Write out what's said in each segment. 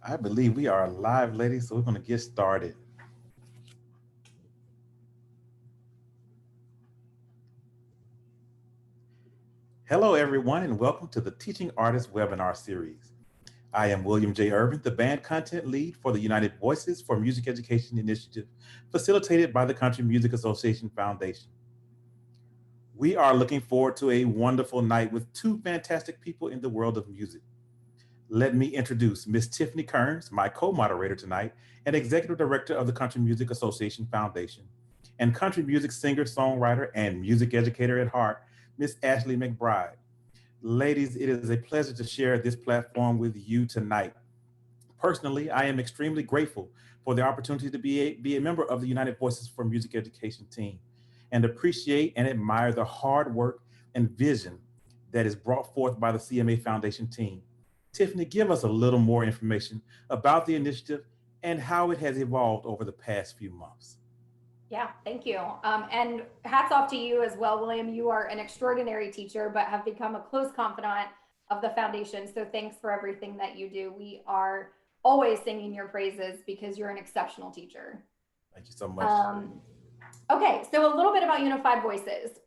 I believe we are live, ladies, so we're going to get started. Hello, everyone, and welcome to the Teaching Artists webinar series. I am William J. Earvin, the band content lead for the United Voices for Music Education initiative, facilitated by the Country Music Association Foundation. We are looking forward to a wonderful night with two fantastic people in the world of music. Let me introduce Miss Tiffany Kerns, my co-moderator tonight, and Executive Director of the Country Music Association Foundation, and country music singer, songwriter, and music educator at heart, Miss Ashley McBryde. Ladies, it is a pleasure to share this platform with you tonight. Personally, I am extremely grateful for the opportunity to be a member of the United Voices for Music Education team and appreciate and admire the hard work and vision that is brought forth by the CMA Foundation team. Tiffany, give us a little more information about the initiative and how it has evolved over the past few months. Yeah, thank you. And hats off to you as well, William. You are an extraordinary teacher, but have become a close confidant of the foundation. So thanks for everything that you do. We are always singing your praises because you're an exceptional teacher. Thank you so much. Okay, so a little bit about Unified Voices.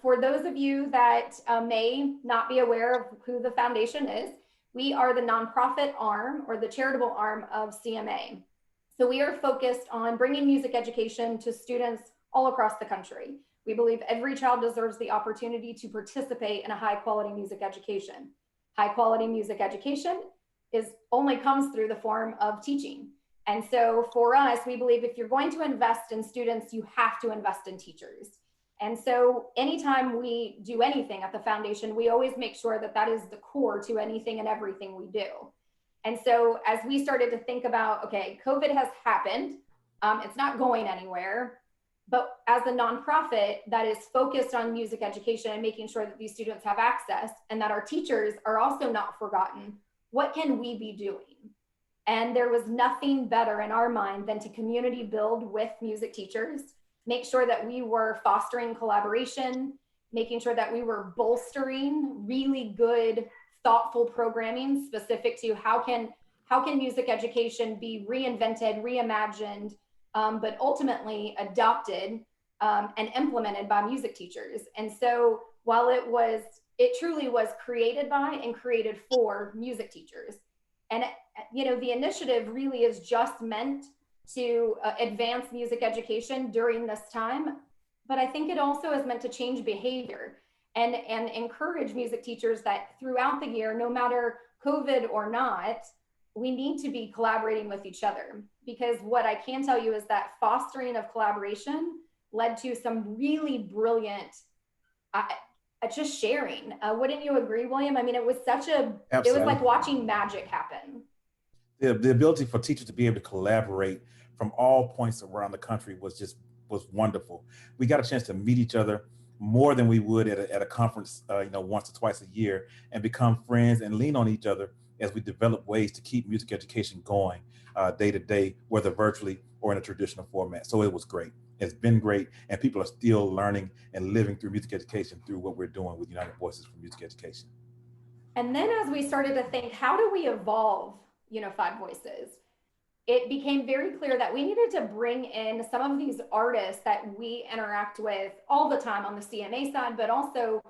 For those of you that may not be aware of who the foundation is, we are the nonprofit arm or the charitable arm of CMA. So we are focused on bringing music education to students all across the country. We believe every child deserves the opportunity to participate in a high quality music education. High quality music education only comes through the form of teaching. And so for us, we believe if you're going to invest in students, you have to invest in teachers. And so anytime we do anything at the foundation, we always make sure that that is the core to anything and everything we do. And so as we started to think about, okay, COVID has happened, it's not going anywhere, but as a nonprofit that is focused on music education and making sure that these students have access and that our teachers are also not forgotten, what can we be doing? And there was nothing better in our mind than to community build with music teachers, make sure that we were fostering collaboration, making sure that we were bolstering really good, thoughtful programming specific to how can music education be reinvented, reimagined, but ultimately adopted and implemented by music teachers. And so while it truly was created by and created for music teachers. And the initiative really is just meant to advance music education during this time, but I think it also is meant to change behavior and encourage music teachers that throughout the year, no matter COVID or not, we need to be collaborating with each other. Because what I can tell you is that fostering of collaboration led to some really brilliant just sharing. Wouldn't you agree, William? I mean, it was Absolutely. It was like watching magic happen. The ability for teachers to be able to collaborate from all points around the country was wonderful. We got a chance to meet each other more than we would at a conference, once or twice a year, and become friends and lean on each other as we develop ways to keep music education going day to day, whether virtually or in a traditional format. So it was great. It's been great, and people are still learning and living through music education through what we're doing with United Voices for Music Education. And then as we started to think, how do we evolve Unified Voices? It became very clear that we needed to bring in some of these artists that we interact with all the time on the CMA side, but also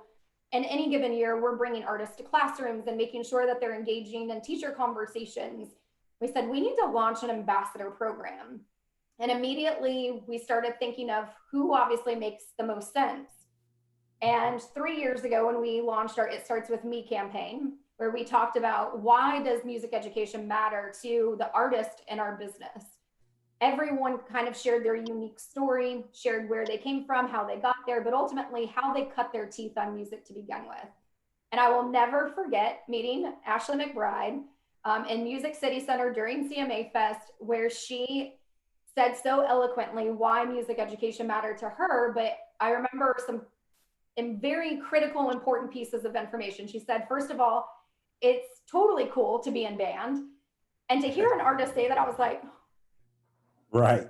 in any given year, we're bringing artists to classrooms and making sure that they're engaging in teacher conversations. We said, we need to launch an ambassador program. And immediately we started thinking of who obviously makes the most sense. And 3 years ago, when we launched our It Starts With Me campaign, where we talked about why does music education matter to the artist in our business? Everyone kind of shared their unique story, shared where they came from, how they got there, but ultimately how they cut their teeth on music to begin with. And I will never forget meeting Ashley McBryde in Music City Center during CMA Fest, where she said so eloquently why music education mattered to her. But I remember some very critical, important pieces of information. She said, first of all, it's totally cool to be in band. And to hear an artist say that, I was like, right.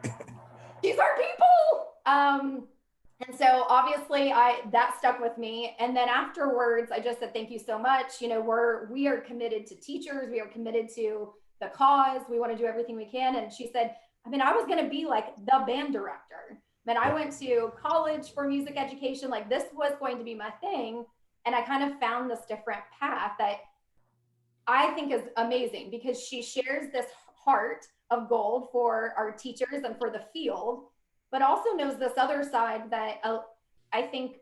These are people. And so obviously that stuck with me. And then afterwards, I just said, thank you so much. We are committed to teachers. We are committed to the cause. We want to do everything we can. And she said, I mean, I was going to be like the band director. And I went to college for music education. Like this was going to be my thing. And I kind of found this different path that I think is amazing because she shares this heart of gold for our teachers and for the field, but also knows this other side that I think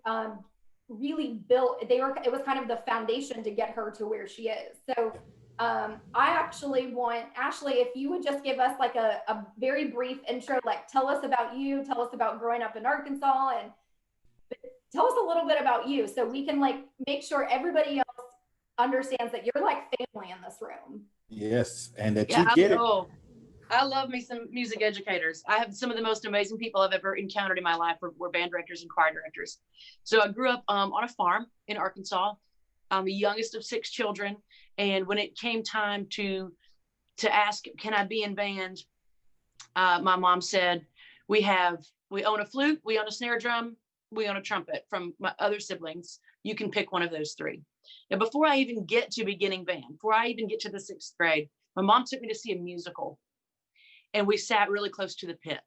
really built, it was kind of the foundation to get her to where she is. So I actually want, Ashley, if you would just give us like a very brief intro, like tell us about you, tell us about growing up in Arkansas, and tell us a little bit about you so we can like make sure everybody else understands that you're like family in this room. Yes, and that you get it. I love me some music educators. I have some of the most amazing people I've ever encountered in my life were band directors and choir directors. So I grew up on a farm in Arkansas. I'm the youngest of 6 children. And when it came time to ask, can I be in band? My mom said, we own a flute, we own a snare drum, we own a trumpet from my other siblings. You can pick one of those 3. Now, before I even get to beginning band, before I even get to the 6th grade, my mom took me to see a musical. And we sat really close to the pit.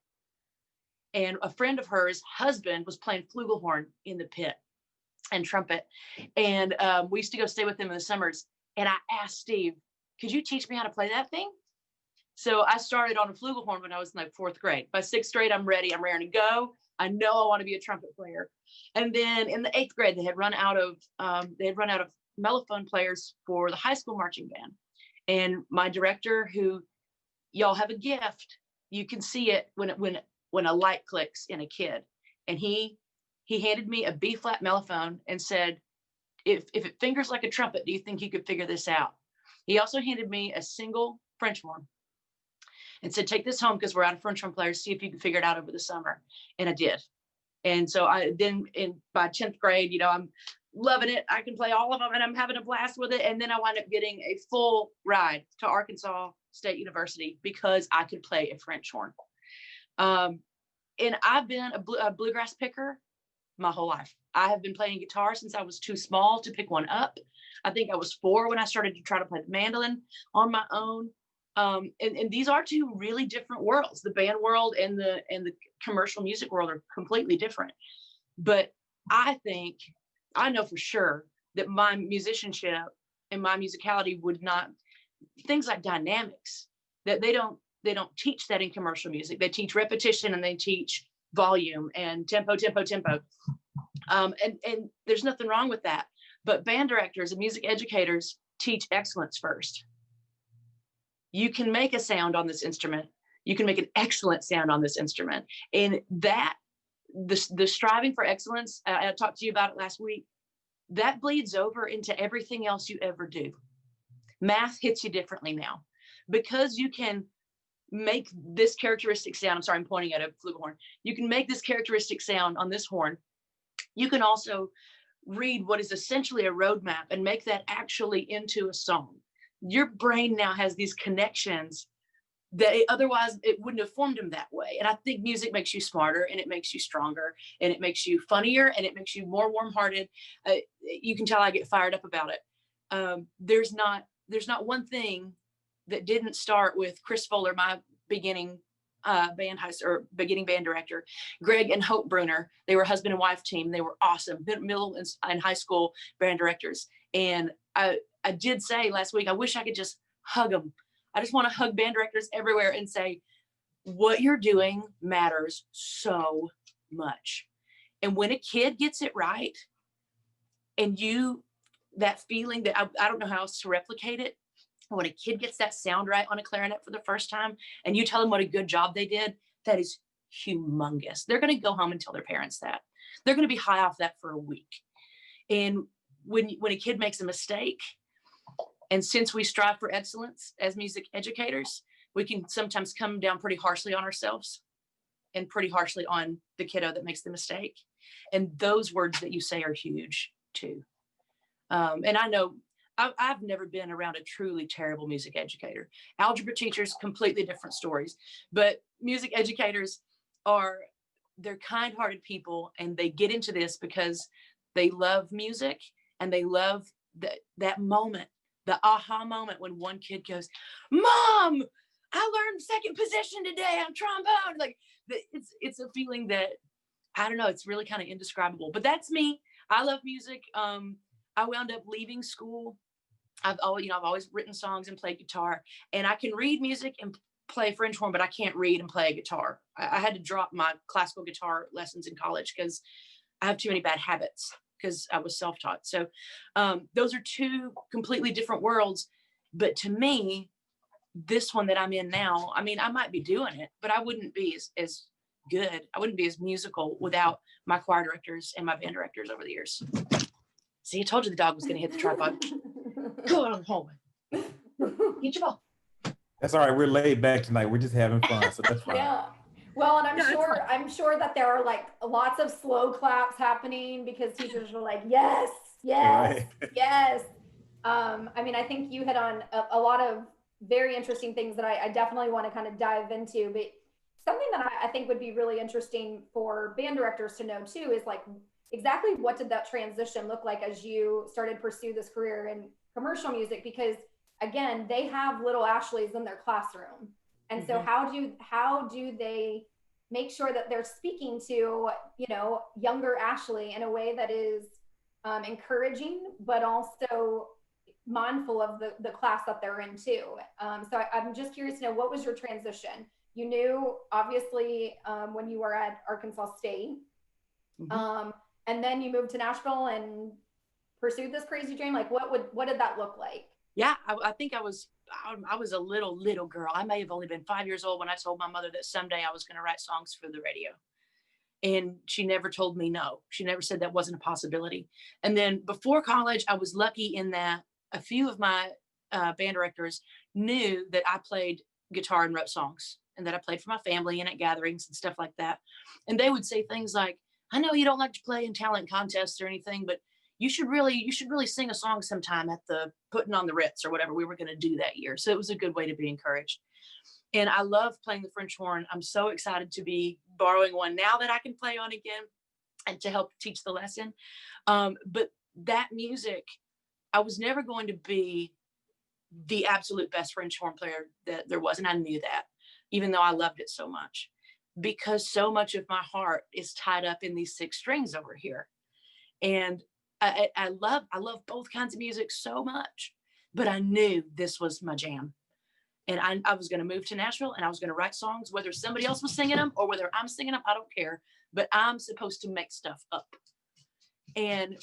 And a friend of hers husband was playing flugelhorn in the pit and trumpet. And we used to go stay with him in the summers. And I asked Steve, could you teach me how to play that thing? So I started on a flugelhorn when I was in like 4th grade. By 6th grade, I'm ready. I'm raring to go. I know I want to be a trumpet player. And then in the 8th grade, they had run out of mellophone players for the high school marching band. And my director, who, y'all have a gift. You can see it when a light clicks in a kid. And he handed me a B-flat mellophone and said, if it fingers like a trumpet, do you think you could figure this out? He also handed me a single French horn and said, take this home because we're out of French horn players. See if you can figure it out over the summer. And I did. And so by 10th grade, I'm loving it. I can play all of them and I'm having a blast with it. And then I wound up getting a full ride to Arkansas State University because I could play a French horn. And I've been a bluegrass picker my whole life. I have been playing guitar since I was too small to pick one up. I think I was 4 when I started to try to play the mandolin on my own. And these are 2 really different worlds. The band world and the commercial music world are completely different. But I know for sure that my musicianship and my musicality would not, things like dynamics, that they don't teach that in commercial music. They teach repetition and they teach volume and tempo. And there's nothing wrong with that. But band directors and music educators teach excellence first. You can make a sound on this instrument. You can make an excellent sound on this instrument. And that, the striving for excellence, I talked to you about it last week, that bleeds over into everything else you ever do. Math hits you differently now because you can make this characteristic sound. I'm sorry, I'm pointing at a flugelhorn. You can make this characteristic sound on this horn. You can also read what is essentially a roadmap and make that actually into a song. Your brain now has these connections that otherwise it wouldn't have formed them that way. And I think music makes you smarter and it makes you stronger and it makes you funnier and it makes you more warm-hearted. You can tell I get fired up about it. There's not one thing that didn't start with Chris Fuller, my beginning beginning band director, Greg and Hope Bruner. They were a husband and wife team. They were awesome, middle and high school band directors. And I did say last week, I wish I could just hug them. I just want to hug band directors everywhere and say, what you're doing matters so much. And when a kid gets it right, and that feeling that I don't know how else to replicate it, when a kid gets that sound right on a clarinet for the first time, and you tell them what a good job they did, that is humongous. They're going to go home and tell their parents that. They're going to be high off that for a week. And when a kid makes a mistake, and since we strive for excellence as music educators, we can sometimes come down pretty harshly on ourselves and pretty harshly on the kiddo that makes the mistake. And those words that you say are huge too. And I know I've never been around a truly terrible music educator. Algebra teachers, completely different stories, but music educators they're kind-hearted people, and they get into this because they love music and they love that moment the aha moment when one kid goes, Mom, I learned second position today on trombone. Like it's a feeling that, I don't know, it's really kind of indescribable, but that's me. I love music. I wound up leaving school. I've always written songs and played guitar, and I can read music and play French horn, but I can't read and play guitar. I had to drop my classical guitar lessons in college because I have too many bad habits because I was self-taught. So those are two completely different worlds. But to me, this one that I'm in now, I mean, I might be doing it, but I wouldn't be as good. I wouldn't be as musical without my choir directors and my band directors over the years. See, I told you the dog was going to hit the tripod. Go on home. Get your ball. That's all right. We're laid back tonight. We're just having fun, so that's fine. Yeah. Well, and I'm sure that there are like lots of slow claps happening because teachers were like, yes, yes, Right. yes. I mean, I think you hit on a lot of very interesting things that I definitely want to kind of dive into, but something that I think would be really interesting for band directors to know too is like, exactly what did that transition look like as you started to pursue this career in commercial music? Because again, they have little Ashleys in their classroom. And so how do they make sure that they're speaking to, younger Ashley in a way that is encouraging, but also mindful of the class that they're in too? So I'm just curious to know, what was your transition? You knew obviously when you were at Arkansas State, and then you moved to Nashville and pursued this crazy dream. Like what did that look like? Yeah, I think I was a little girl. I may have only been 5 years old when I told my mother that someday I was going to write songs for the radio. And she never told me no. She never said that wasn't a possibility. And then before college, I was lucky in that a few of my band directors knew that I played guitar and wrote songs, and that I played for my family and at gatherings and stuff like that. And they would say things like, I know you don't like to play in talent contests or anything, but you should really sing a song sometime at the putting on the Ritz or whatever we were going to do that year. So it was a good way to be encouraged. And I love playing the French horn. I'm so excited to be borrowing one now that I can play on again and to help teach the lesson. But that music, I was never going to be the absolute best French horn player that there was. And I knew that, even though I loved it so much, because so much of my heart is tied up in these 6 strings over here. And I love both kinds of music so much, but I knew this was my jam. And I was going to move to Nashville and I was going to write songs, whether somebody else was singing them or whether I'm singing them, I don't care, but I'm supposed to make stuff up. And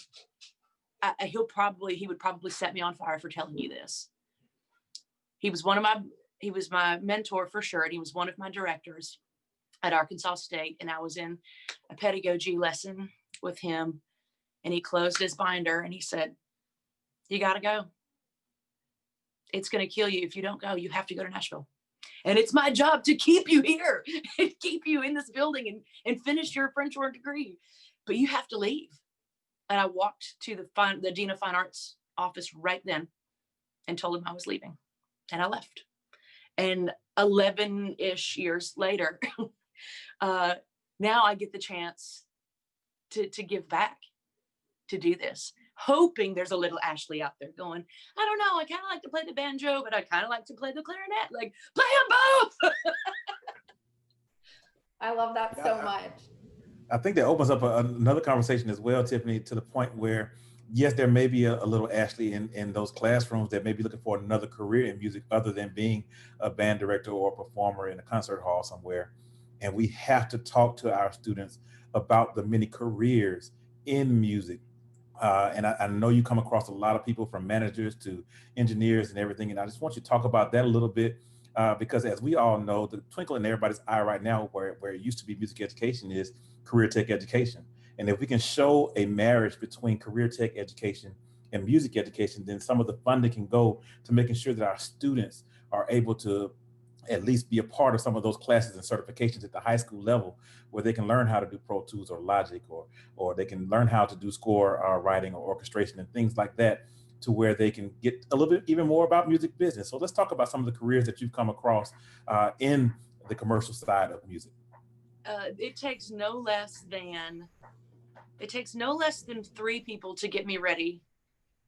he would probably set me on fire for telling you this. He was my mentor for sure. And he was one of my directors at Arkansas State. And I was in a pedagogy lesson with him, and he closed his binder and he said, you got to go. It's going to kill you if you don't go. You have to go to Nashville. And it's my job to keep you here and keep you in this building and finish your French horn degree. But you have to leave. And I walked to the Dean of Fine Arts office right then and told him I was leaving. And I left. And 11-ish years later, now I get the chance to give back, to do this, hoping there's a little Ashley out there going, I don't know, I kind of like to play the banjo, but I kind of like to play the clarinet. Like, play them both. I love that so much. I think that opens up another conversation as well, Tiffany, to the point where, yes, there may be a little Ashley in those classrooms that may be looking for another career in music other than being a band director or a performer in a concert hall somewhere. And we have to talk to our students about the many careers in music. And I know you come across a lot of people, from managers to engineers and everything. And I just want you to talk about that a little bit, because as we all know, the twinkle in everybody's eye right now, where it used to be music education, is career tech education. And if we can show a marriage between career tech education and music education, then some of the funding can go to making sure that our students are able to at least be a part of some of those classes and certifications at the high school level, where they can learn how to do Pro Tools or Logic, or they can learn how to do score writing or orchestration and things like that, to where they can get a little bit even more about music business. So let's talk about some of the careers that you've come across in the commercial side of music. It takes no less than 3 people to get me ready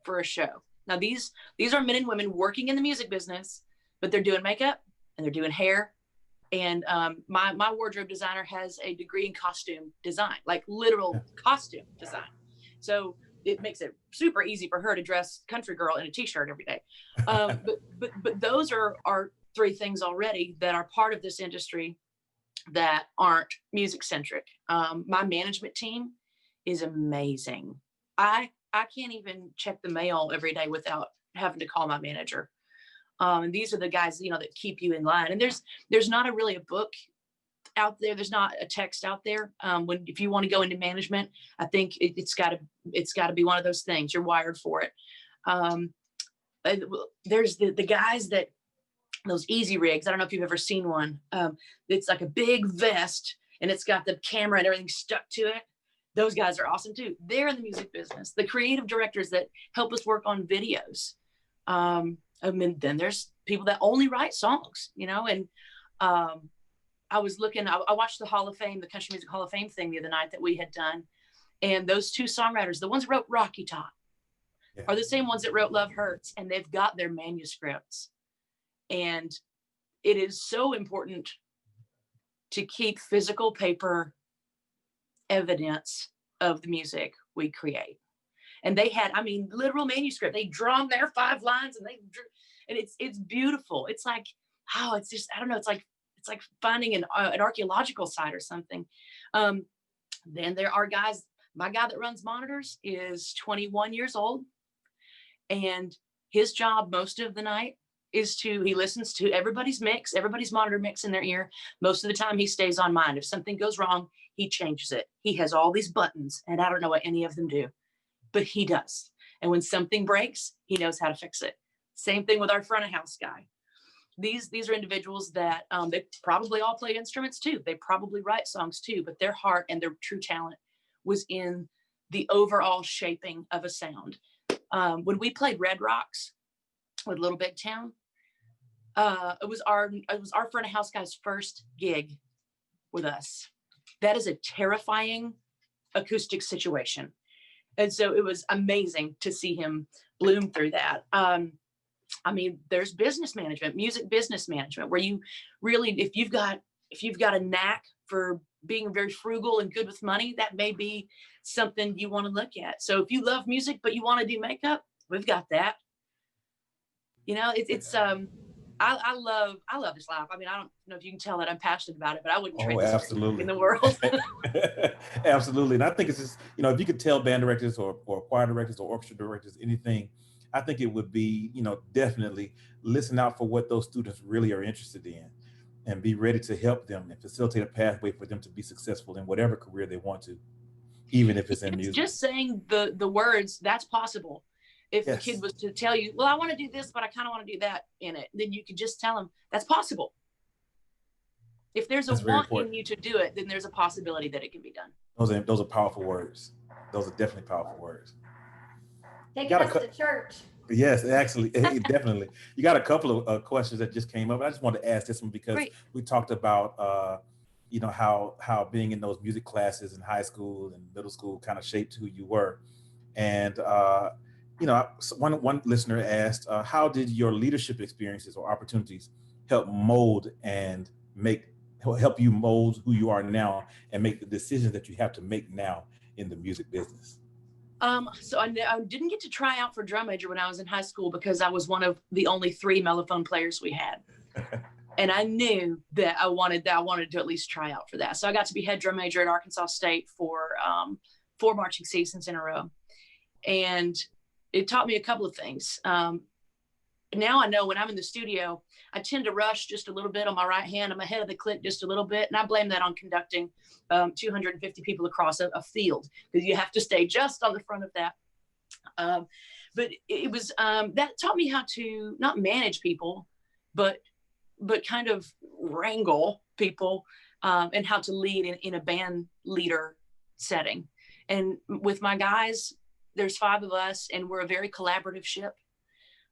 for a show. Now, these are men and women working in the music business, but they're doing makeup and they're doing hair. And my wardrobe designer has a degree in costume design, like literal costume design. So it makes it super easy for her to dress country girl in a t-shirt every day. But those are 3 things already that are part of this industry that aren't music centric. My management team is amazing. I can't even check the mail every day without having to call my manager. And these are the guys, you know, that keep you in line. And there's not really a book out there. There's not a text out there. If you want to go into management, I think it's got to be one of those things. You're wired for it. There's the guys that, those easy rigs. I don't know if you've ever seen one. It's like a big vest and it's got the camera and everything stuck to it. Those guys are awesome too. They're in the music business. The creative directors that help us work on videos. I mean, then there's people that only write songs, you know, and I was looking, I watched the Hall of Fame, the Country Music Hall of Fame thing the other night that we had done. And those 2 songwriters, the ones that wrote Rocky Top, are the same ones that wrote Love Hurts, and they've got their manuscripts. And it is so important to keep physical paper evidence of the music we create. And they had, I mean, literal manuscript. They drawn their 5 lines and it's beautiful. It's like, oh, it's just, I don't know. It's like finding an archaeological site or something. Then there are guys, my guy that runs monitors is 21 years old. And his job most of the night is he listens to everybody's monitor mix in their ear. Most of the time he stays on mine. If something goes wrong, he changes it. He has all these buttons and I don't know what any of them do, but he does. And when something breaks, he knows how to fix it. Same thing with our front of house guy. These are individuals that they probably all play instruments too. They probably write songs too, but their heart and their true talent was in the overall shaping of a sound. When we played Red Rocks with Little Big Town, it was our front of house guy's first gig with us. That is a terrifying acoustic situation. And so it was amazing to see him bloom through that. I mean, there's business management, music business management, where you really, if you've got a knack for being very frugal and good with money, that may be something you want to look at. So if you love music, but you want to do makeup, we've got that. You know, I love this life. I mean, I don't know if you can tell that I'm passionate about it, but I wouldn't trade this in the world. Absolutely. And I think it's just, you know, if you could tell band directors or choir directors or orchestra directors anything, I think it would be, you know, definitely listen out for what those students really are interested in and be ready to help them and facilitate a pathway for them to be successful in whatever career they want to, even if it's in music. Just saying the words, that's possible. If the kid was to tell you, well, I want to do this, but I kind of want to do that in it, then you could just tell them that's possible. If there's a want in you to do it, then there's a possibility that it can be done. Those are powerful words. Those are definitely powerful words. Taking us to church. Yes, actually, definitely. You got a couple of questions that just came up. I just wanted to ask this one because we talked about, you know, how being in those music classes in high school and middle school kind of shaped who you were. And, you know, one listener asked, how did your leadership experiences or opportunities help mold and help you mold who you are now and make the decisions that you have to make now in the music business? So I didn't get to try out for drum major when I was in high school because I was one of the only 3 mellophone players we had. And I knew that I wanted to at least try out for that. So I got to be head drum major at Arkansas State for 4 marching seasons in a row. And it taught me a couple of things. Now I know when I'm in the studio, I tend to rush just a little bit on my right hand. I'm ahead of the click just a little bit. And I blame that on conducting 250 people across a field because you have to stay just on the front of that. But it was, that taught me how to not manage people, but kind of wrangle people and how to lead in a band leader setting. And with my guys, there's 5 of us and we're a very collaborative ship.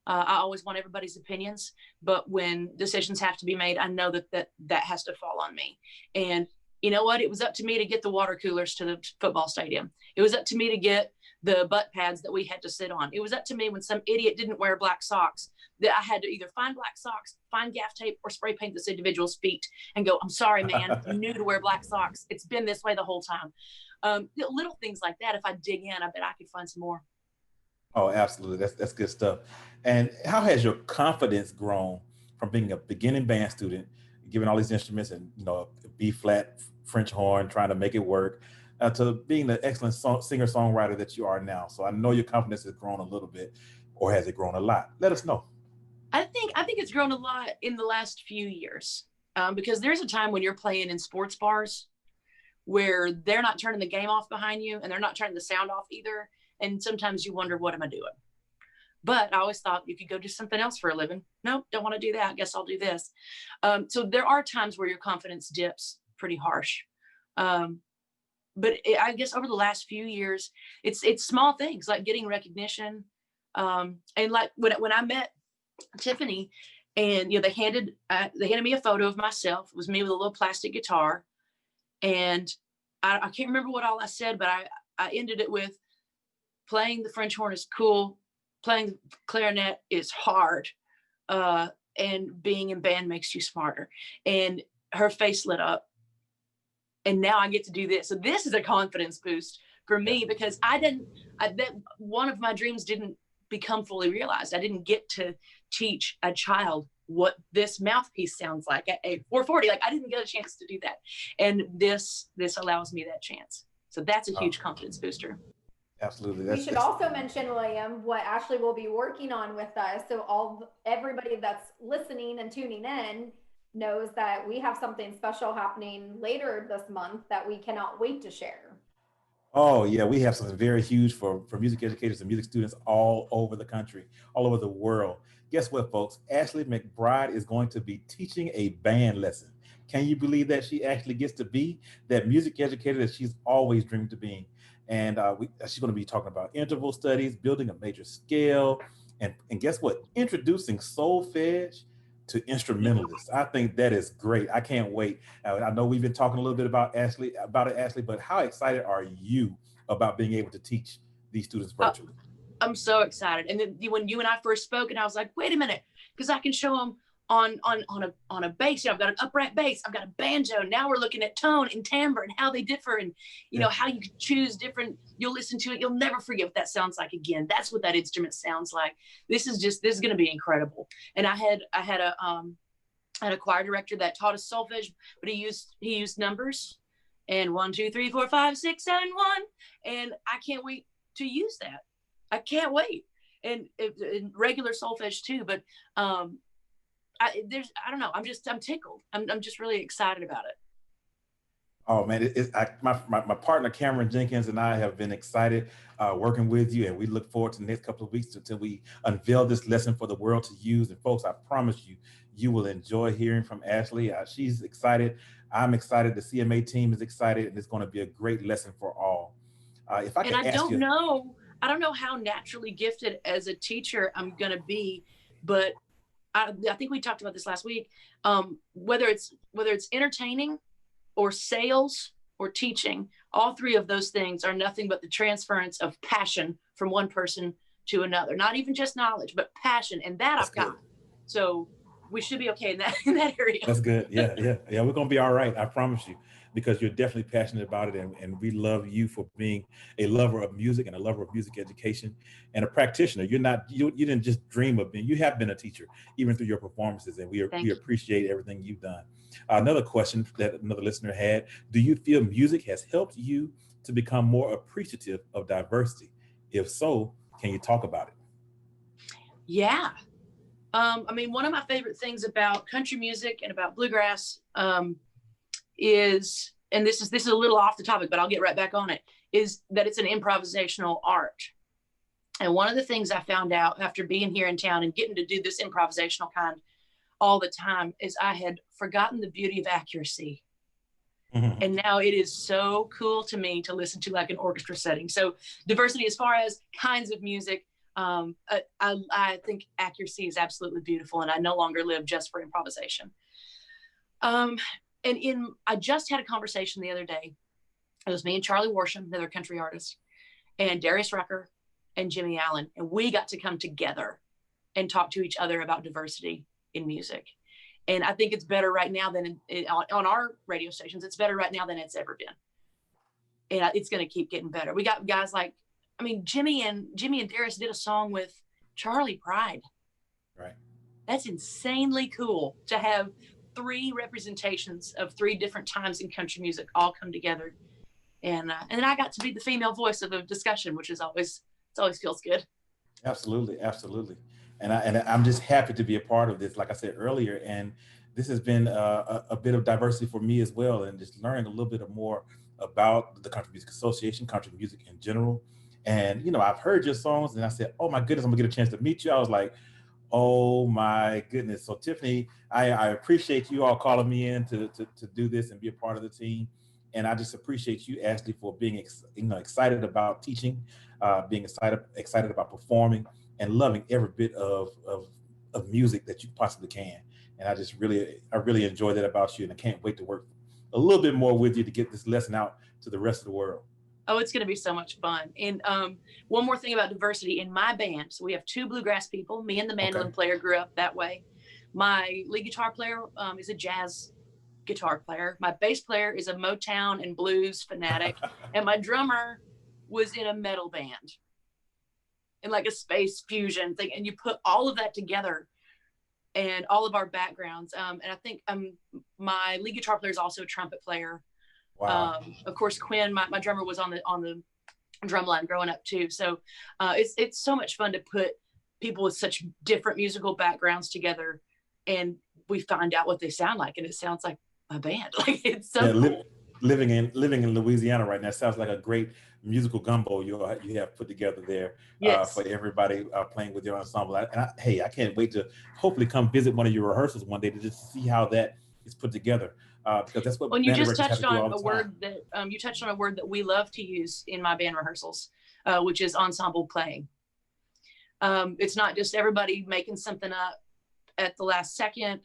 I always want everybody's opinions, but when decisions have to be made, I know that has to fall on me. And you know what? It was up to me to get the water coolers to the football stadium. It was up to me to get the butt pads that we had to sit on. It was up to me when some idiot didn't wear black socks that I had to either find black socks, find gaff tape, or spray paint this individual's feet and go, I'm sorry, man, you knew to wear black socks. It's been this way the whole time. Little things like that. If I dig in, I bet I could find some more. Oh, absolutely. That's good stuff. And how has your confidence grown from being a beginning band student, given all these instruments and, a B flat French horn, trying to make it work, to being the excellent singer-songwriter that you are now? So I know your confidence has grown a little bit, or has it grown a lot? Let us know. I think it's grown a lot in the last few years, because there's a time when you're playing in sports bars where they're not turning the game off behind you and they're not turning the sound off either. And sometimes you wonder, what am I doing? But I always thought you could go do something else for a living. Nope, don't want to do that. I guess I'll do this. So there are times where your confidence dips pretty harsh. I guess over the last few years, it's small things like getting recognition. And like when I met Tiffany, and they handed me a photo of myself. It was me with a little plastic guitar, and I can't remember what all I said, but I ended it with, playing the French horn is cool, playing the clarinet is hard, and being in band makes you smarter. And her face lit up, and now I get to do this. So this is a confidence boost for me, because that one of my dreams didn't become fully realized. I didn't get to teach a child what this mouthpiece sounds like at 440. Like, I didn't get a chance to do that. And this allows me that chance. So that's a huge confidence booster. Absolutely. We should also mention, William, what Ashley will be working on with us. So everybody that's listening and tuning in knows that we have something special happening later this month that we cannot wait to share. Oh, yeah, we have something very huge for music educators and music students all over the country, all over the world. Guess what, folks? Ashley McBryde is going to be teaching a band lesson. Can you believe that she actually gets to be that music educator that she's always dreamed of being? And she's going to be talking about interval studies, building a major scale, and guess what? Introducing solfege to instrumentalists. I think that is great. I can't wait. I know we've been talking a little bit about it, Ashley, but how excited are you about being able to teach these students virtually? I'm so excited. And then when you and I first spoke, and I was like, wait a minute, because I can show them on a bass. I've got an upright bass, I've got a banjo. Now we're looking at tone and timbre and how they differ, and how you can choose different. You'll listen to it, you'll never forget what that sounds like again. That's what that instrument sounds like. This is going to be incredible. And I had a choir director that taught us solfege, but he used numbers, and 1, 2, 3, 4, 5, 6, 7, 1, and I can't wait to use that. I can't wait. And regular solfege too, but I don't know. I'm tickled. I'm just really excited about it. Oh man, my partner Cameron Jenkins and I have been excited working with you, and we look forward to the next couple of weeks until we unveil this lesson for the world to use. And folks, I promise you will enjoy hearing from Ashley. She's excited. I'm excited. The CMA team is excited, and it's going to be a great lesson for all. If I can ask you, I don't know how naturally gifted as a teacher I'm going to be, but I think we talked about this last week. Whether it's entertaining or sales or teaching, all three of those things are nothing but the transference of passion from one person to another. Not even just knowledge, but passion, and I've got. So we should be okay in that area. That's good. Yeah. We're gonna be all right. I promise you, because you're definitely passionate about it, and we love you for being a lover of music and a lover of music education and a practitioner. You didn't just dream of being. You have been a teacher even through your performances, and we appreciate everything you've done. Another question that another listener had: do you feel music has helped you to become more appreciative of diversity? If so, can you talk about it? Yeah. One of my favorite things about country music and about bluegrass is, and this is a little off the topic, but I'll get right back on it, is that it's an improvisational art. And one of the things I found out after being here in town and getting to do this improvisational kind all the time is I had forgotten the beauty of accuracy. Mm-hmm. And now it is so cool to me to listen to like an orchestra setting. So diversity as far as kinds of music, I think accuracy is absolutely beautiful, and I no longer live just for improvisation. I just had a conversation the other day. It was me and Charlie Worsham, another country artist, and Darius Rucker and Jimmy Allen. And we got to come together and talk to each other about diversity in music. And I think it's better right now than on our radio stations. It's better right now than it's ever been. And it's going to keep getting better. We got guys like, I mean, Jimmy and Darius did a song with Charlie Pride. Right. That's insanely cool to have 3 representations of 3 different times in country music all come together. And then I got to be the female voice of the discussion, which is always feels good. Absolutely, absolutely. And I'm just happy to be a part of this, like I said earlier. And this has been a bit of diversity for me as well, and just learning a little bit more about the Country Music Association, country music in general. And, you know, I've heard your songs and I said, oh my goodness, I'm gonna get a chance to meet you. I was like, oh my goodness. So Tiffany, I appreciate you all calling me in to do this and be a part of the team. And I just appreciate you, Ashley, for being excited about teaching, being excited about performing, and loving every bit of music that you possibly can. And I really enjoy that about you, and I can't wait to work a little bit more with you to get this lesson out to the rest of the world. Oh, it's going to be so much fun. And one more thing about diversity in my band. So we have 2 bluegrass people. Me and the mandolin player grew up that way. My lead guitar player is a jazz guitar player. My bass player is a Motown and blues fanatic. And my drummer was in a metal band and like a space fusion thing. And you put all of that together and all of our backgrounds. And I think my lead guitar player is also a trumpet player. Wow. Of course, Quinn, my drummer, was on the drum line growing up too. So it's so much fun to put people with such different musical backgrounds together, and we find out what they sound like, and it sounds like my band. Like, it's so cool. Living in Louisiana right now sounds like a great musical gumbo you have put together there. Yes. For everybody playing with your ensemble. Hey, I can't wait to hopefully come visit one of your rehearsals one day to just see how that is put together. Because that's what when you just touched on a word that we love to use in my band rehearsals, which is ensemble playing. It's not just everybody making something up at the last second.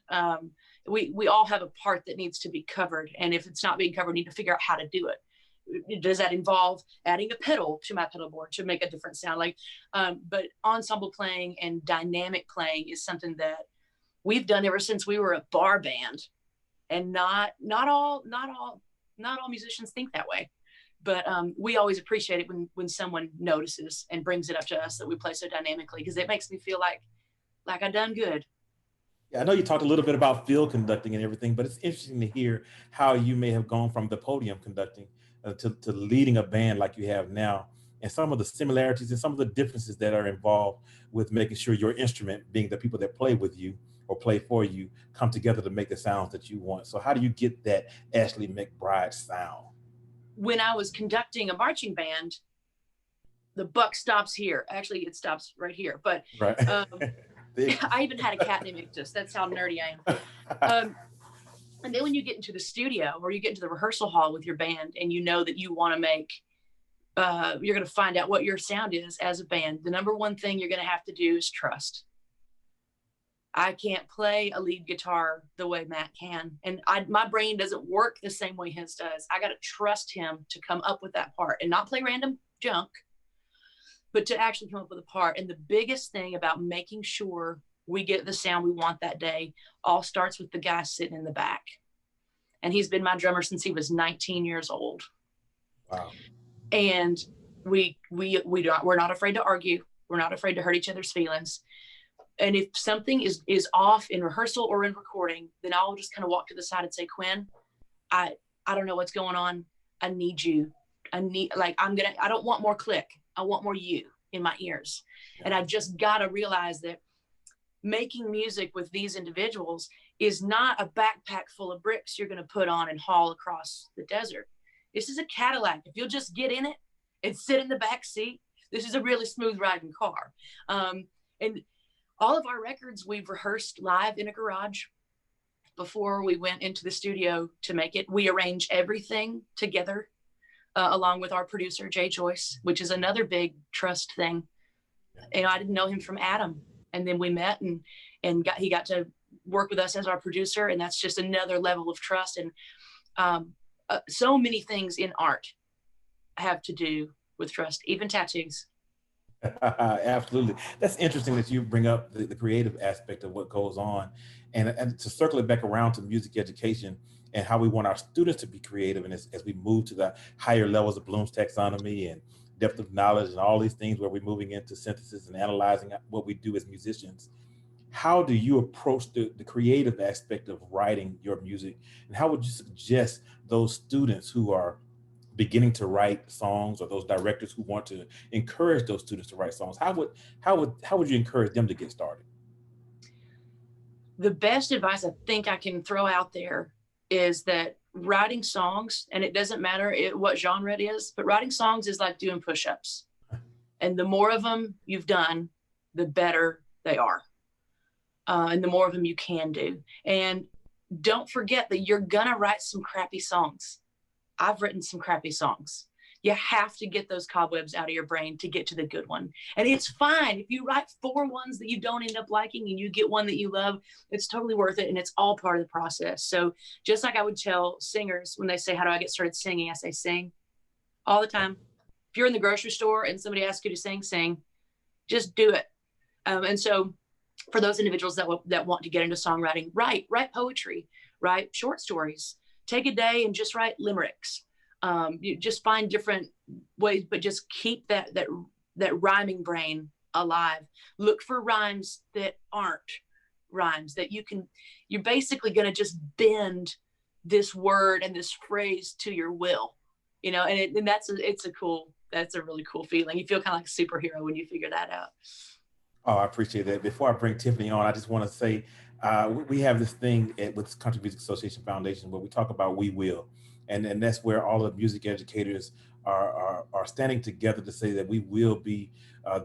We all have a part that needs to be covered, and if it's not being covered, we need to figure out how to do it. Does that involve adding a pedal to my pedal board to make a different sound? But ensemble playing and dynamic playing is something that we've done ever since we were a bar band. And not all musicians think that way, but we always appreciate it when someone notices and brings it up to us that we play so dynamically, because it makes me feel like I done good. Yeah, I know you talked a little bit about field conducting and everything, but it's interesting to hear how you may have gone from the podium conducting to leading a band like you have now, and some of the similarities and some of the differences that are involved with making sure your instrument, being the people that play with you or play for you, come together to make the sounds that you want. So how do you get that Ashley McBryde sound? When I was conducting a marching band, the buck stops here. Actually, it stops right here. But right. I even had a cat named Ictus. That's how nerdy I am. And then when you get into the studio or you get into the rehearsal hall with your band, and you know that you want to make, you're going to find out what your sound is as a band. The number one thing you're going to have to do is trust. I can't play a lead guitar the way Matt can. And my brain doesn't work the same way his does. I got to trust him to come up with that part and not play random junk, but to actually come up with a part. And the biggest thing about making sure we get the sound we want that day all starts with the guy sitting in the back. And he's been my drummer since he was 19 years old. Wow. And we're not afraid to argue. We're not afraid to hurt each other's feelings. And if something is off in rehearsal or in recording, then I'll just kind of walk to the side and say, Quinn, I don't know what's going on. I need you. I don't want more click. I want more you in my ears. Yeah. And I just got to realize that making music with these individuals is not a backpack full of bricks you're going to put on and haul across the desert. This is a Cadillac. If you'll just get in it and sit in the back seat, this is a really smooth riding car. And all of our records we've rehearsed live in a garage before we went into the studio to make it. We arrange everything together along with our producer, Jay Joyce, which is another big trust thing. And I didn't know him from Adam. And then we met and he got to work with us as our producer. And that's just another level of trust. And so many things in art have to do with trust, even tattoos. Absolutely. That's interesting that you bring up the creative aspect of what goes on. And to circle it back around to music education and how we want our students to be creative. And as we move to the higher levels of Bloom's taxonomy and depth of knowledge and all these things where we're moving into synthesis and analyzing what we do as musicians, how do you approach the creative aspect of writing your music? And how would you suggest those students who are beginning to write songs, or those directors who want to encourage those students to write songs, how would you encourage them to get started? The best advice I think I can throw out there is that writing songs, and it doesn't matter what genre it is, but writing songs is like doing push-ups. And the more of them you've done, the better they are. And the more of them you can do. And don't forget that you're gonna write some crappy songs. I've written some crappy songs. You have to get those cobwebs out of your brain to get to the good one. And it's fine if you write 4 ones that you don't end up liking and you get one that you love, it's totally worth it. And it's all part of the process. So just like I would tell singers when they say, how do I get started singing? I say, sing all the time. If you're in the grocery store and somebody asks you to sing, sing, just do it. And so for those individuals that want to get into songwriting, write poetry, write short stories, take a day and just write limericks. You just find different ways, but just keep that rhyming brain alive. Look for rhymes that aren't rhymes, that you're basically going to just bend this word and this phrase to your will, and that's a really cool feeling. You feel kind of like a superhero when you figure that out. Oh, I appreciate that. Before I bring Tiffany on, I just want to say we have this thing with Country Music Association Foundation where we talk about we will, and that's where all of the music educators are standing together to say that we will be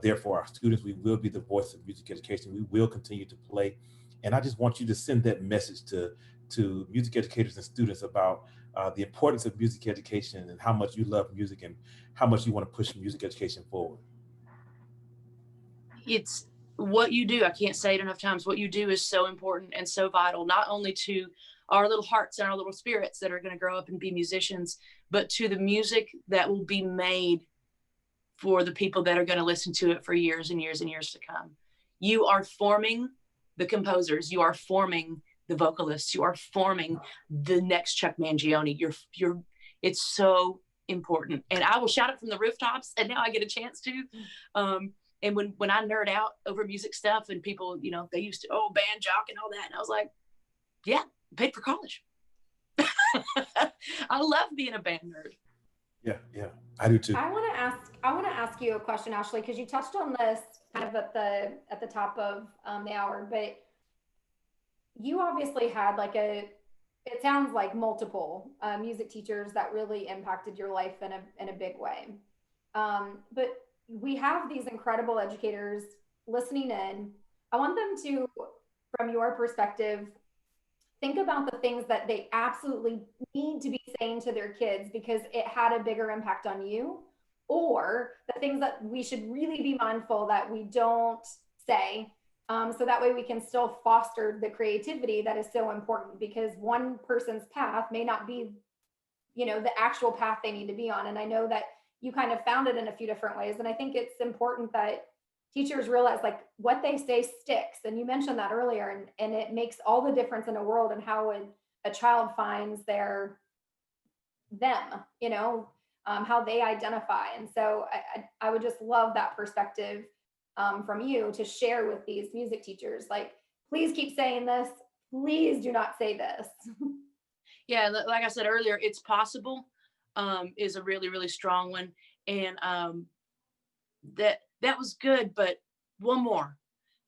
there for our students. We will be the voice of music education. We will continue to play, and I just want you to send that message to music educators and students about the importance of music education and how much you love music and how much you want to push music education forward. It's what you do. I can't say it enough times. What you do is so important and so vital, not only to our little hearts and our little spirits that are going to grow up and be musicians, but to the music that will be made for the people that are going to listen to it for years and years and years to come. You are forming the composers. You are forming the vocalists. You are forming the next Chuck Mangione. It's so important. And I will shout it from the rooftops, and now I get a chance to. And when I nerd out over music stuff and people, they used to, band jock and all that. And I was like, yeah, paid for college. I love being a band nerd. Yeah, I do too. I want to ask you a question, Ashley, because you touched on this kind of at the top of the hour, but you obviously had it sounds like multiple music teachers that really impacted your life in a big way. But we have these incredible educators listening in. I want them to, from your perspective, think about the things that they absolutely need to be saying to their kids because it had a bigger impact on you, or the things that we should really be mindful that we don't say. So that way we can still foster the creativity that is so important, because one person's path may not be, the actual path they need to be on. And I know that you kind of found it in a few different ways. And I think it's important that teachers realize what they say sticks. And you mentioned that earlier, and it makes all the difference in the world and how a child finds them, how they identify. And so I would just love that perspective from you to share with these music teachers. Please keep saying this. Please do not say this. Yeah, like I said earlier, it's possible. Is a really, really strong one. And that was good, but one more.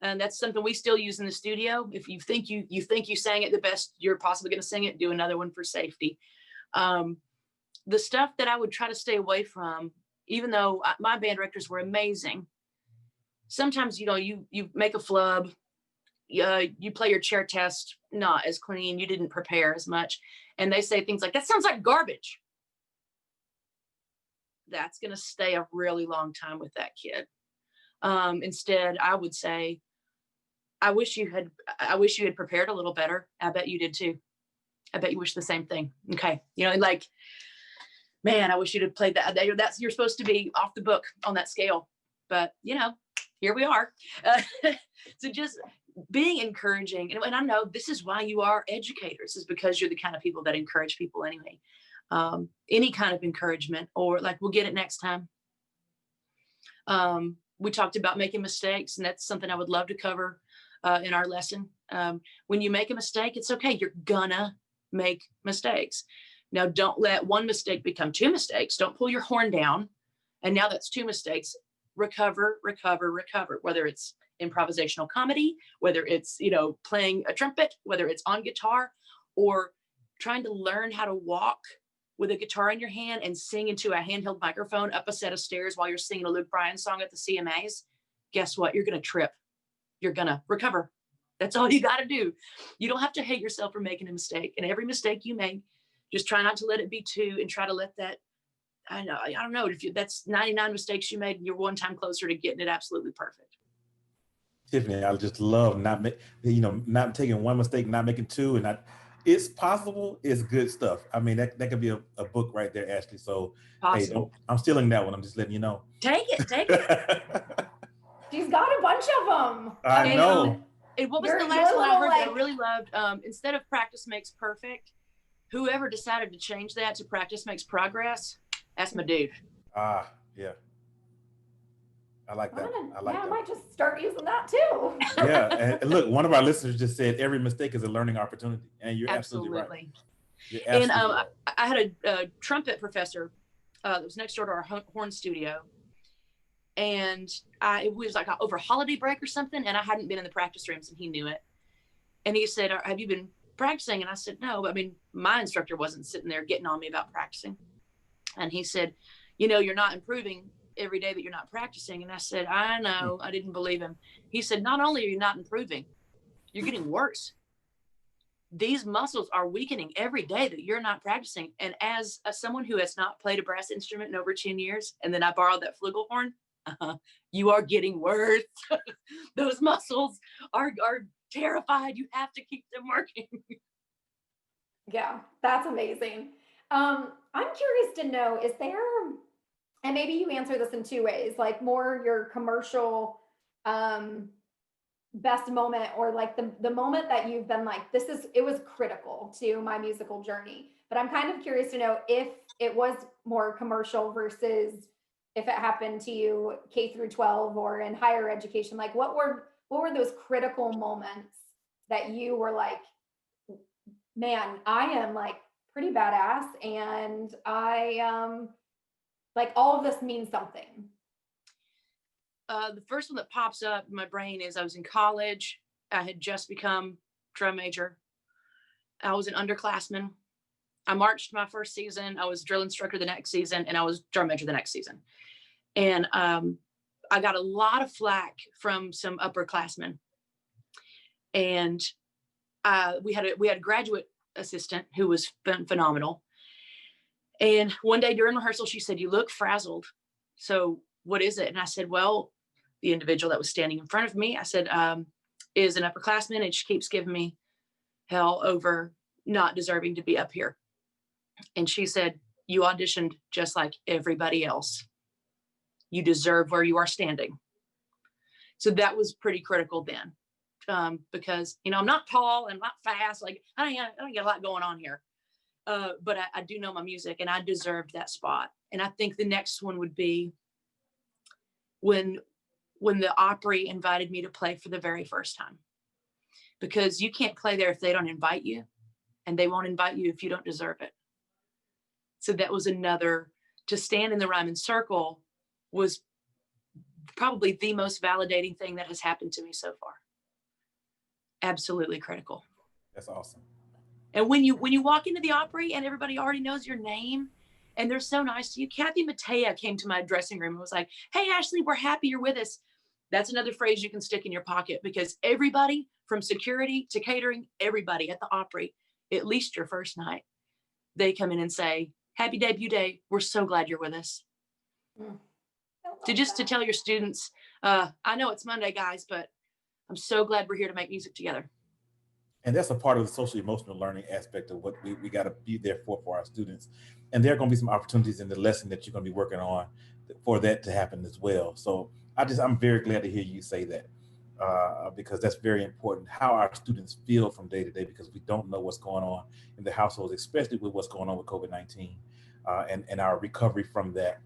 And that's something we still use in the studio. If you think you sang it the best you're possibly going to sing it, do another one for safety. The stuff that I would try to stay away from, even though my band directors were amazing, sometimes, you make a flub, you play your chair test not as clean, you didn't prepare as much, and they say things like, that sounds like garbage. That's going to stay a really long time with that kid. Instead, I would say, I wish you had prepared a little better. I bet you did too. I bet you wish the same thing. Okay. man, I wish you'd have played that. You're supposed to be off the book on that scale, but here we are. So just being encouraging, and I know this is why you are educators, is because you're the kind of people that encourage people anyway. Any kind of encouragement, or like, we'll get it next time. We talked about making mistakes, and that's something I would love to cover in our lesson. When you make a mistake, it's okay. You're gonna make mistakes. Now, don't let one mistake become two mistakes. Don't pull your horn down. And now that's two mistakes. Recover, recover, recover. Whether it's improvisational comedy, whether it's, playing a trumpet, whether it's on guitar, or trying to learn how to walk with a guitar in your hand and sing into a handheld microphone up a set of stairs while you're singing a Luke Bryan song at the CMAs. Guess what? You're going to trip. You're going to recover. That's all you got to do. You don't have to hate yourself for making a mistake. And every mistake you make, just try not to let it be two, and try to let that, I don't know, that's 99 mistakes you made, and you're one time closer to getting it absolutely perfect. Tiffany, I just love not taking one mistake, not making two, and it's possible. It's good stuff. I mean, that could be a book right there, Ashley. So, Possible. Hey, I'm stealing that one. I'm just letting you know. Take it. She's got a bunch of them. I know. And what was the last one I heard that I really loved? Instead of practice makes perfect, whoever decided to change that to practice makes progress, that's my dude. Yeah. I like that. I might just start using that too. Yeah. And look, one of our listeners just said every mistake is a learning opportunity. And you're absolutely right. You're absolutely right. I had a trumpet professor that was next door to our horn studio. And it was like over holiday break or something. And I hadn't been in the practice rooms, and he knew it. And he said, have you been practicing? And I said, no. I mean, my instructor wasn't sitting there getting on me about practicing. And he said, you're not improving every day that you're not practicing. And I said, I know. I didn't believe him. He said, not only are you not improving, you're getting worse. These muscles are weakening every day that you're not practicing. And as someone who has not played a brass instrument in over 10 years, and then I borrowed that flugelhorn, you are getting worse. Those muscles are terrified. You have to keep them working. Yeah, that's amazing. I'm curious to know, is there, and maybe you answer this in two ways, like more your commercial best moment, or like the moment that you've been like, it was critical to my musical journey. But I'm kind of curious to know if it was more commercial versus if it happened to you K through 12 or in higher education. Like what were those critical moments that you were like, man, I am like pretty badass, and I like all of this means something? The first one that pops up in my brain is I was in college. I had just become drum major. I was an underclassman. I marched my first season. I was drill instructor the next season, and I was drum major the next season. And I got a lot of flack from some upperclassmen. And we had a graduate assistant who was phenomenal. And one day during rehearsal, she said, "You look frazzled. So what is it?" And I said, well, the individual that was standing in front of me, I said, is an upperclassman, and she keeps giving me hell over not deserving to be up here. And she said, "You auditioned just like everybody else. You deserve where you are standing." So that was pretty critical then. Because, I'm not tall and not fast. Like I don't get a lot going on here. But I do know my music, and I deserved that spot. And I think the next one would be when the Opry invited me to play for the very first time, because you can't play there if they don't invite you, and they won't invite you if you don't deserve it. So that was another, to stand in the Ryman Circle was probably the most validating thing that has happened to me so far. Absolutely critical. That's awesome. And when you walk into the Opry and everybody already knows your name and they're so nice to you. Kathy Mattea came to my dressing room and was like, "Hey, Ashley, we're happy you're with us." That's another phrase you can stick in your pocket, because everybody from security to catering, everybody at the Opry, at least your first night, they come in and say, "Happy debut day. We're so glad you're with us." To tell your students, I know it's Monday, guys, but I'm so glad we're here to make music together. And that's a part of the social emotional learning aspect of what we got to be there for our students. and there are going to be some opportunities in the lesson that you're going to be working on for that to happen as well. So I'm very glad to hear you say that, because that's very important, how our students feel from day to day, because we don't know what's going on in the households, especially with what's going on with COVID-19, and our recovery from that,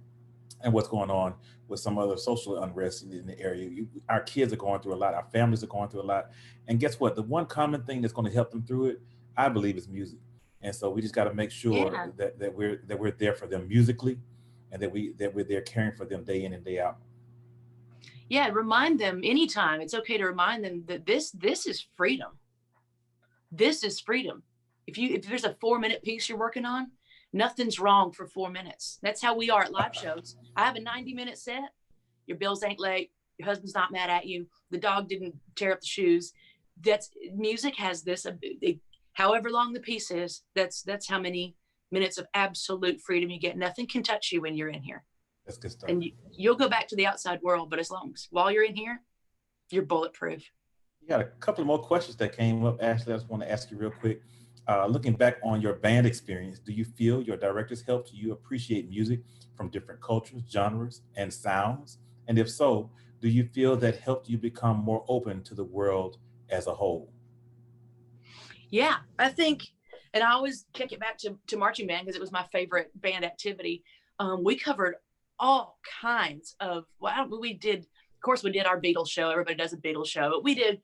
and what's going on with some other social unrest in the area. Our kids are going through a lot, our families are going through a lot. And guess what? The one common thing that's going to help them through it, I believe, is music. And so we just got to make sure Yeah. that we're there for them musically, and that we're there caring for them day in and day out. Yeah, remind them anytime. It's okay to remind them that this is freedom. This is freedom. If there's a 4-minute piece you're working on, nothing's wrong for 4 minutes. That's how we are at live shows. I have a 90-minute set. Your bills ain't late. Your husband's not mad at you. The dog didn't tear up the shoes. That's music has this. However long the piece is, that's how many minutes of absolute freedom you get. Nothing can touch you when you're in here. That's good stuff. And you'll go back to the outside world, but as long as while you're in here, you're bulletproof. You got a couple of more questions that came up, Ashley. I just want to ask you real quick. Looking back on your band experience, do you feel your directors helped you appreciate music from different cultures, genres, and sounds? And if so, do you feel that helped you become more open to the world as a whole? Yeah, I think, and I always kick it back to marching band because it was my favorite band activity. We covered all kinds of, we did, of course, we did our Beatles show. Everybody does a Beatles show, but we did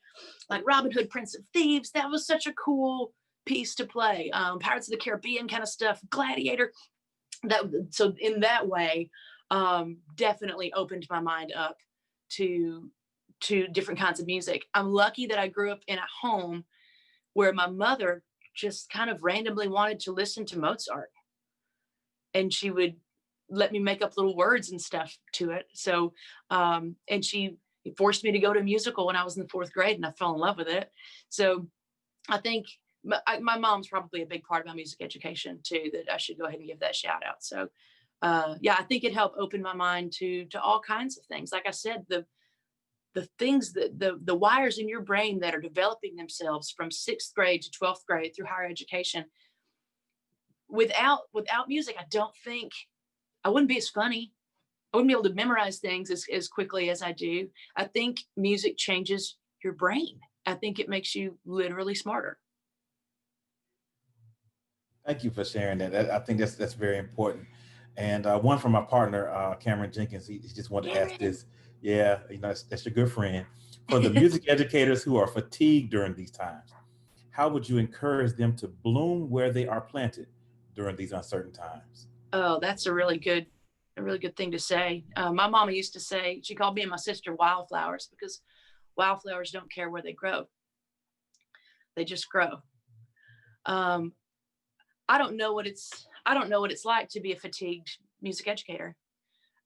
like Robin Hood, Prince of Thieves. That was such a cool piece to play. Pirates of the Caribbean kind of stuff, Gladiator. So in that way, definitely opened my mind up to different kinds of music. I'm lucky that I grew up in a home where my mother just kind of randomly wanted to listen to Mozart, and she would let me make up little words and stuff to it. So, and she forced me to go to a musical when I was in the 4th grade, and I fell in love with it. So I think my mom's probably a big part of my music education too, that I should go ahead and give that shout out. So yeah, I think it helped open my mind to all kinds of things. Like I said, the things that the wires in your brain that are developing themselves from 6th grade to 12th grade through higher education, without music, I don't think I wouldn't be as funny. I wouldn't be able to memorize things as quickly as I do. I think music changes your brain. I think it makes you literally smarter. Thank you for sharing that. I think that's very important. And one from my partner, Cameron Jenkins, he just wanted to ask this. Yeah, that's your good friend. For the music educators who are fatigued during these times, how would you encourage them to bloom where they are planted during these uncertain times? Oh, that's a really good thing to say. My mama used to say, she called me and my sister wildflowers, because wildflowers don't care where they grow. They just grow. I don't know what it's like to be a fatigued music educator.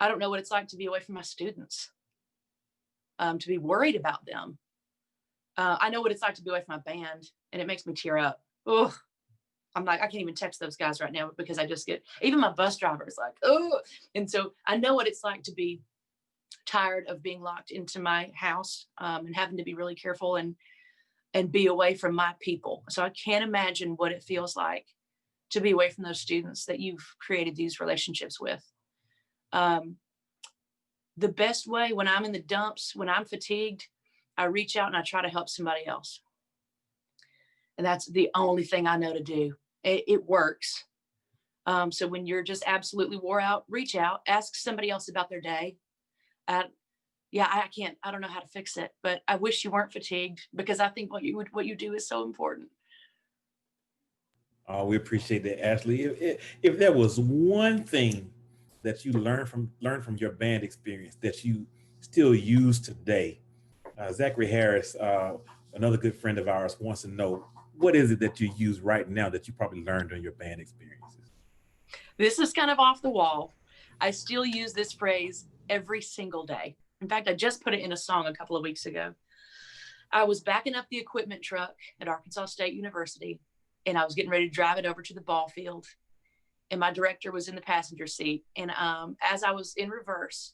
I don't know what it's like to be away from my students, to be worried about them. I know what it's like to be away from my band, and it makes me tear up. Oh, I'm like, I can't even text those guys right now because I just get, even my bus driver is like, oh. And so I know what it's like to be tired of being locked into my house, and having to be really careful and be away from my people. So I can't imagine what it feels like to be away from those students that you've created these relationships with. The best way, when I'm in the dumps, when I'm fatigued, I reach out and I try to help somebody else. And that's the only thing I know to do. It works. So when you're just absolutely wore out, reach out, ask somebody else about their day. I don't know how to fix it, but I wish you weren't fatigued, because I think what you do is so important. We appreciate that, Ashley. If there was one thing that you learned from your band experience that you still use today, Zachary Harris, another good friend of ours, wants to know, what is it that you use right now that you probably learned during your band experiences? This is kind of off the wall. I still use this phrase every single day. In fact, I just put it in a song a couple of weeks ago. I was backing up the equipment truck at Arkansas State University, and I was getting ready to drive it over to the ball field. And my director was in the passenger seat. And as I was in reverse,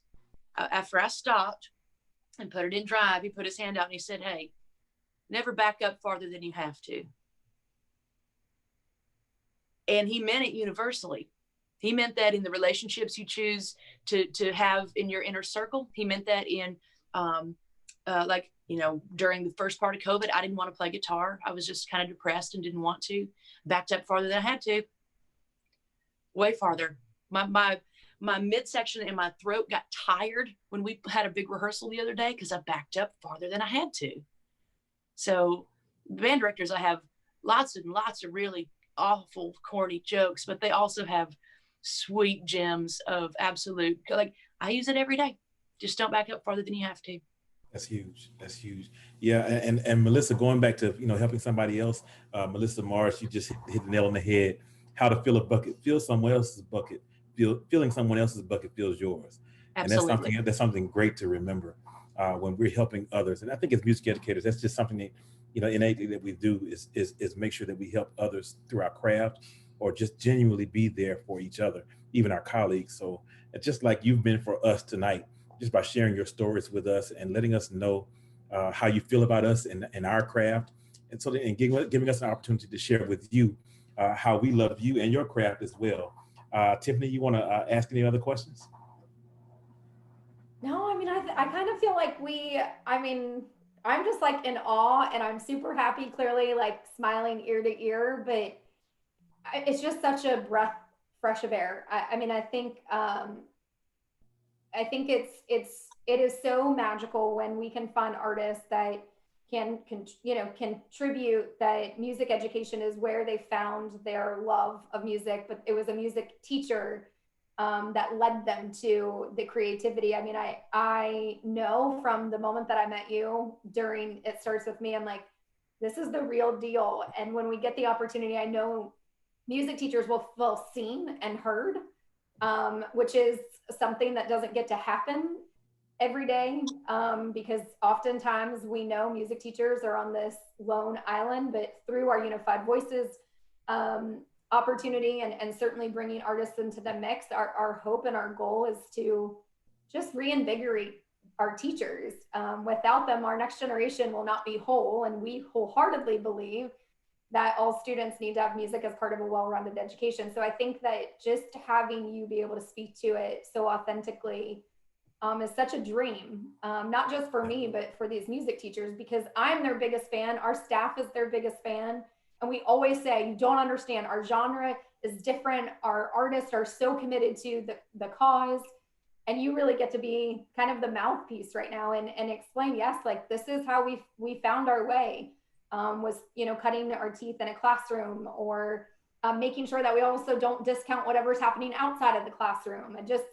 after I stopped and put it in drive, he put his hand out and he said, "Hey, never back up farther than you have to." And he meant it universally. He meant that in the relationships you choose to have in your inner circle. He meant that in, like, you know, during the first part of COVID, I didn't want to play guitar. I was just kind of depressed and didn't want to. Backed up farther than I had to. Way farther. My midsection and my throat got tired when we had a big rehearsal the other day because I backed up farther than I had to. So band directors, I have lots and lots of really awful, corny jokes, but they also have sweet gems of absolute, like, I use it every day. Just don't back up farther than you have to. That's huge. That's huge. Yeah. And Melissa, going back to, you know, helping somebody else, Melissa Morris, you just hit the nail on the head. How to fill a bucket, fill someone else's bucket, filling someone else's bucket fills yours. Absolutely. And that's something great to remember when we're helping others. And I think as music educators, that's just something that, you know, innately that we do is make sure that we help others through our craft, or just genuinely be there for each other, even our colleagues. So just like you've been for us tonight, just by sharing your stories with us and letting us know how you feel about us and our craft, and so and giving us an opportunity to share with you how we love you and your craft as well. Tiffany, you want to ask any other questions? No, I mean, I kind of feel like I'm just like in awe, and I'm super happy, clearly like smiling ear to ear, but it's just such a breath fresh of air. I mean, I think it is so magical when we can find artists that can contribute, that music education is where they found their love of music, but it was a music teacher that led them to the creativity. I mean, I know from the moment that I met you during It Starts With Me, I'm like, this is the real deal. And when we get the opportunity, I know music teachers will feel seen and heard, which is something that doesn't get to happen every day, because oftentimes we know music teachers are on this lone island, but through our Unified Voices opportunity, and certainly bringing artists into the mix, our hope and our goal is to just reinvigorate our teachers. Without them, our next generation will not be whole, and we wholeheartedly believe that all students need to have music as part of a well-rounded education. So I think that just having you be able to speak to it so authentically is such a dream, not just for me, but for these music teachers, because I'm their biggest fan. Our staff is their biggest fan. And we always say, you don't understand, our genre is different. Our artists are so committed to the cause. And you really get to be kind of the mouthpiece right now and explain, yes, like this is how we found our way, was, you know, cutting our teeth in a classroom, or making sure that we also don't discount whatever's happening outside of the classroom. And just,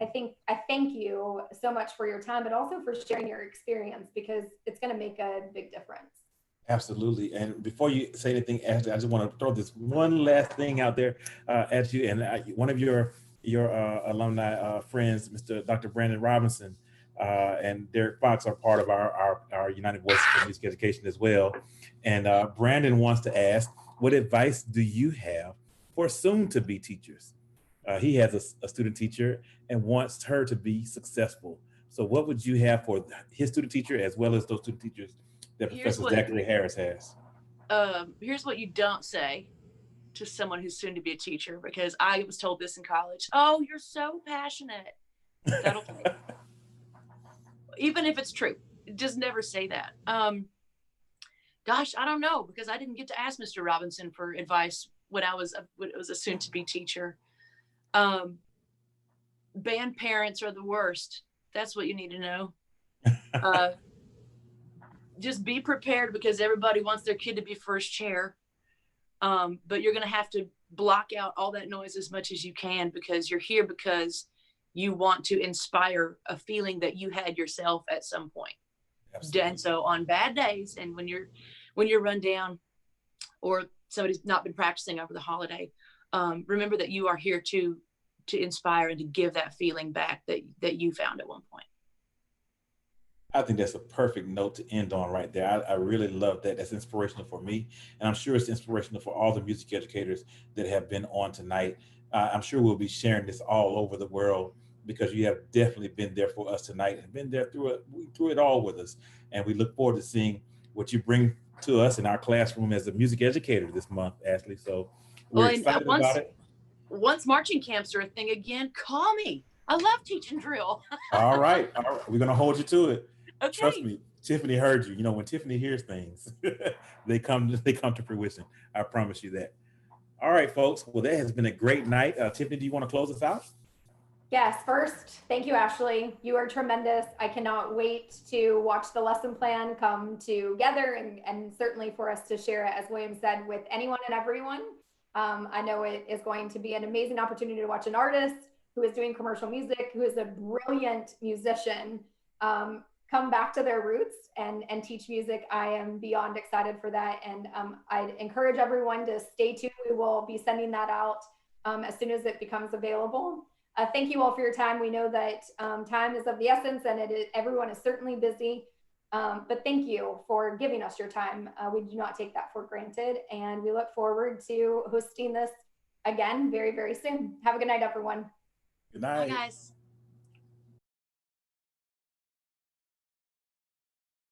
I thank you so much for your time, but also for sharing your experience, because it's going to make a big difference. Absolutely. And before you say anything, Ashley, I just want to throw this one last thing out there at you. And one of your alumni friends, Dr. Brandon Robinson, and Derek Fox are part of our United Voices for Music Education as well. And Brandon wants to ask, what advice do you have for soon-to-be teachers? He has a student teacher and wants her to be successful. So what would you have for his student teacher, as well as those student teachers that Professor Zachary Harris has? Here's what you don't say to someone who's soon to be a teacher, because I was told this in college. Oh, you're so passionate. That'll play. Even if it's true, just never say that. Gosh, I don't know, because I didn't get to ask Mr. Robinson for advice when I was a soon to be teacher. Band parents are the worst. That's what you need to know. Just be prepared, because everybody wants their kid to be first chair. But you're going to have to block out all that noise as much as you can, because you're here because you want to inspire a feeling that you had yourself at some point. Absolutely. And so on bad days, and when you're run down, or somebody's not been practicing over the holiday, remember that you are here to inspire and to give that feeling back that you found at one point. I think that's a perfect note to end on right there. I really love that. That's inspirational for me. And I'm sure it's inspirational for all the music educators that have been on tonight. I'm sure we'll be sharing this all over the world, because you have definitely been there for us tonight and been there through it all with us. And we look forward to seeing what you bring to us in our classroom as a music educator this month, Ashley. So we're excited about it. once marching camps are a thing again, call me. I love teaching drill. All right. All right. We're going to hold you to it. Okay. Trust me. Tiffany heard you. You know, when Tiffany hears things, they come to fruition. I promise you that. All right, folks. Well, that has been a great night. Tiffany, do you want to close us out? Yes, first, thank you, Ashley. You are tremendous. I cannot wait to watch the lesson plan come together and certainly for us to share it, as William said, with anyone and everyone. I know it is going to be an amazing opportunity to watch an artist who is doing commercial music, who is a brilliant musician, come back to their roots and teach music. I am beyond excited for that. And I'd encourage everyone to stay tuned. We will be sending that out as soon as it becomes available. Thank you all for your time. We know that time is of the essence and everyone is certainly busy, but thank you for giving us your time. We do not take that for granted, and we look forward to hosting this again very, very soon. Have a good night, everyone. Good night. Bye, guys.